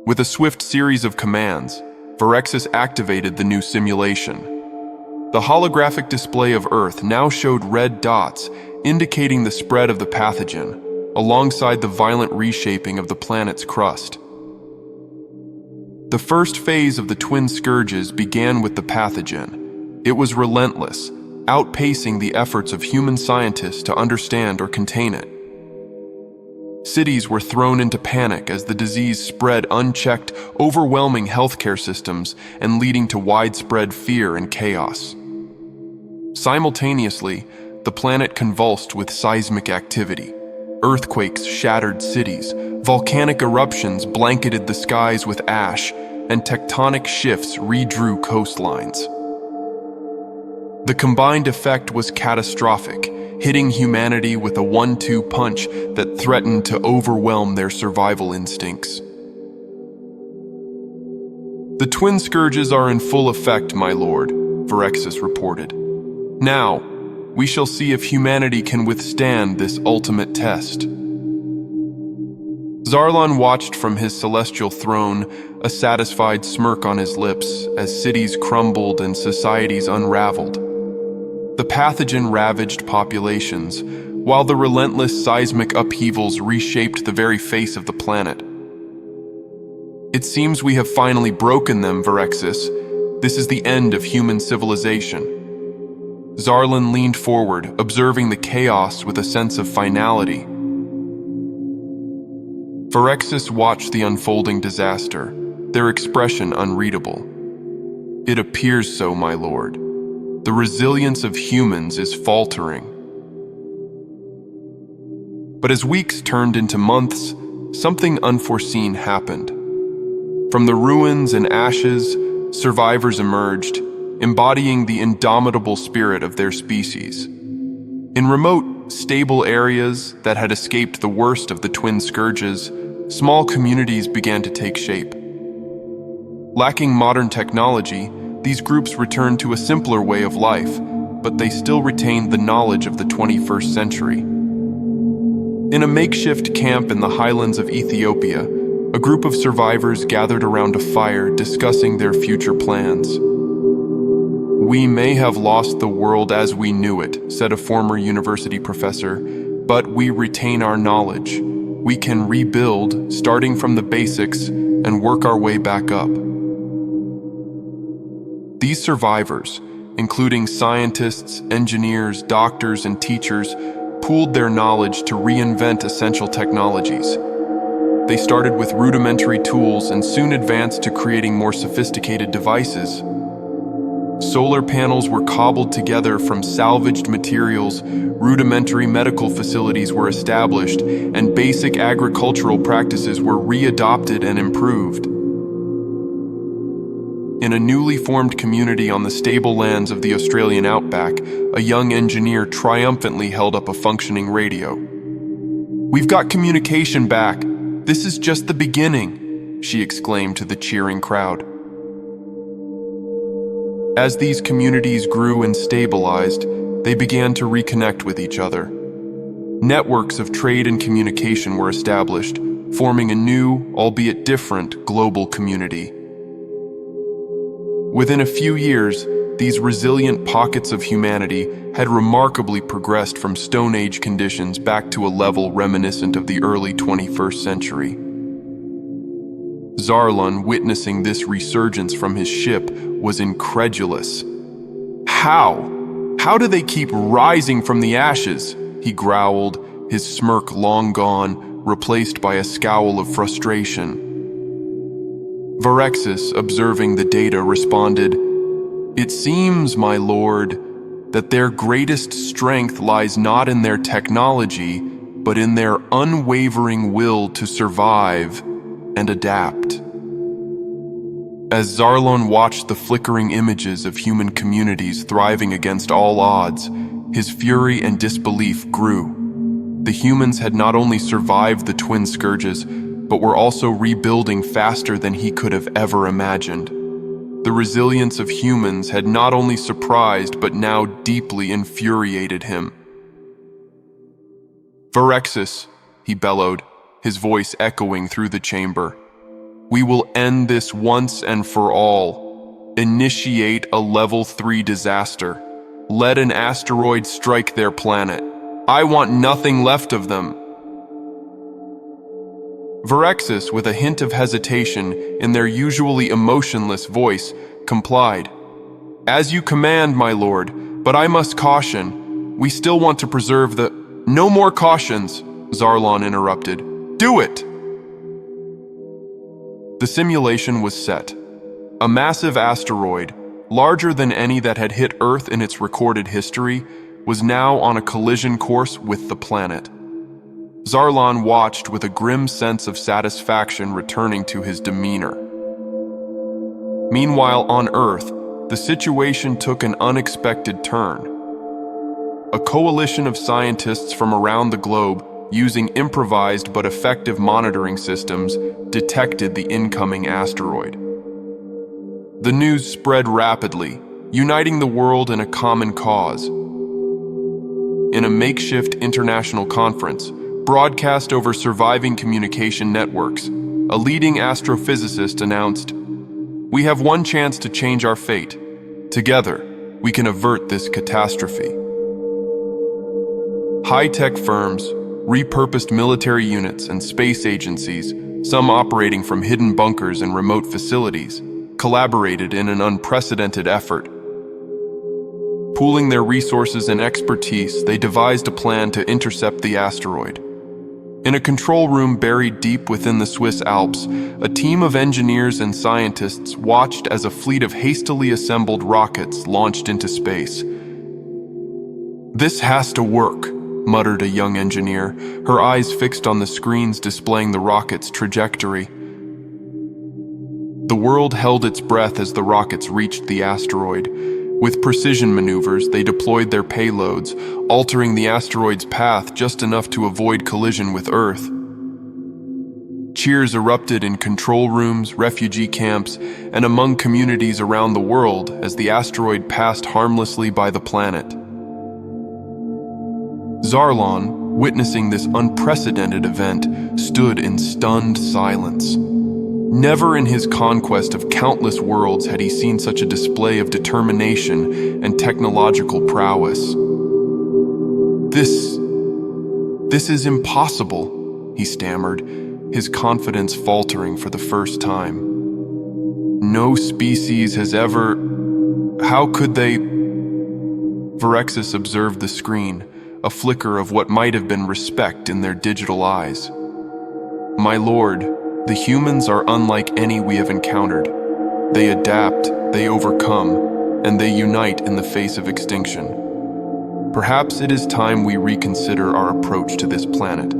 With a swift series of commands, Virexis activated the new simulation. The holographic display of Earth now showed red dots, indicating the spread of the pathogen, alongside the violent reshaping of the planet's crust. The first phase of the twin scourges began with the pathogen. It was relentless, outpacing the efforts of human scientists to understand or contain it. Cities were thrown into panic as the disease spread unchecked, overwhelming healthcare systems and leading to widespread fear and chaos. Simultaneously, the planet convulsed with seismic activity. Earthquakes shattered cities, volcanic eruptions blanketed the skies with ash, and tectonic shifts redrew coastlines. The combined effect was catastrophic, hitting humanity with a 1-2 punch that threatened to overwhelm their survival instincts. The twin scourges are in full effect, my lord, Virexis reported. Now, we shall see if humanity can withstand this ultimate test. Zarlon watched from his celestial throne, a satisfied smirk on his lips as cities crumbled and societies unraveled. The pathogen ravaged populations, while the relentless seismic upheavals reshaped the very face of the planet. It seems we have finally broken them, Virexis. This is the end of human civilization. Zarlon leaned forward, observing the chaos with a sense of finality. Virexis watched the unfolding disaster, their expression unreadable. It appears so, my lord. The resilience of humans is faltering. But as weeks turned into months, something unforeseen happened. From the ruins and ashes, survivors emerged, embodying the indomitable spirit of their species. In remote, stable areas that had escaped the worst of the twin scourges, small communities began to take shape. Lacking modern technology, these groups returned to a simpler way of life, but they still retained the knowledge of the 21st century. In a makeshift camp in the highlands of Ethiopia, a group of survivors gathered around a fire discussing their future plans. "We may have lost the world as we knew it," said a former university professor, "but we retain our knowledge. We can rebuild, starting from the basics, and work our way back up." These survivors, including scientists, engineers, doctors, and teachers, pooled their knowledge to reinvent essential technologies. They started with rudimentary tools and soon advanced to creating more sophisticated devices. Solar panels were cobbled together from salvaged materials, rudimentary medical facilities were established, and basic agricultural practices were readopted and improved. In a newly formed community on the stable lands of the Australian outback, a young engineer triumphantly held up a functioning radio. "We've got communication back. This is just the beginning," she exclaimed to the cheering crowd. As these communities grew and stabilized, they began to reconnect with each other. Networks of trade and communication were established, forming a new, albeit different, global community. Within a few years, these resilient pockets of humanity had remarkably progressed from Stone Age conditions back to a level reminiscent of the early 21st century. Zarlon, witnessing this resurgence from his ship, was incredulous. How? How do they keep rising from the ashes?" he growled, his smirk long gone, replaced by a scowl of frustration. Virexis, observing the data, responded, "It seems, my lord, that their greatest strength lies not in their technology, but in their unwavering will to survive and adapt." As Zarlon watched the flickering images of human communities thriving against all odds, his fury and disbelief grew. The humans had not only survived the twin scourges, but were also rebuilding faster than he could have ever imagined. The resilience of humans had not only surprised but now deeply infuriated him. "Virexis," he bellowed, his voice echoing through the chamber. We will end this once and for all. Initiate a level 3 disaster. Let an asteroid strike their planet. I want nothing left of them. Virexis, with a hint of hesitation in their usually emotionless voice, complied. As you command, my lord, but I must caution. We still want to preserve the— No more cautions, Zarlon interrupted. Do it! The simulation was set. A massive asteroid, larger than any that had hit Earth in its recorded history, was now on a collision course with the planet. Zarlon watched with a grim sense of satisfaction returning to his demeanor. Meanwhile, on Earth, the situation took an unexpected turn. A coalition of scientists from around the globe, using improvised but effective monitoring systems, detected the incoming asteroid. The news spread rapidly, uniting the world in a common cause. In a makeshift international conference, broadcast over surviving communication networks, a leading astrophysicist announced, "We have one chance to change our fate. Together, we can avert this catastrophe." High-tech firms, repurposed military units, and space agencies, some operating from hidden bunkers and remote facilities, collaborated in an unprecedented effort. Pooling their resources and expertise, they devised a plan to intercept the asteroid. In a control room buried deep within the Swiss Alps, a team of engineers and scientists watched as a fleet of hastily assembled rockets launched into space. "This has to work," muttered a young engineer, her eyes fixed on the screens displaying the rocket's trajectory. The world held its breath as the rockets reached the asteroid. With precision maneuvers, they deployed their payloads, altering the asteroid's path just enough to avoid collision with Earth. Cheers erupted in control rooms, refugee camps, and among communities around the world as the asteroid passed harmlessly by the planet. Zarlon, witnessing this unprecedented event, stood in stunned silence. Never in his conquest of countless worlds had he seen such a display of determination and technological prowess. This is impossible," he stammered, his confidence faltering for the first time. "No species has ever— How could they—" Virexis observed the screen, a flicker of what might have been respect in their digital eyes. "My lord, the humans are unlike any we have encountered. They adapt, they overcome, and they unite in the face of extinction. Perhaps it is time we reconsider our approach to this planet."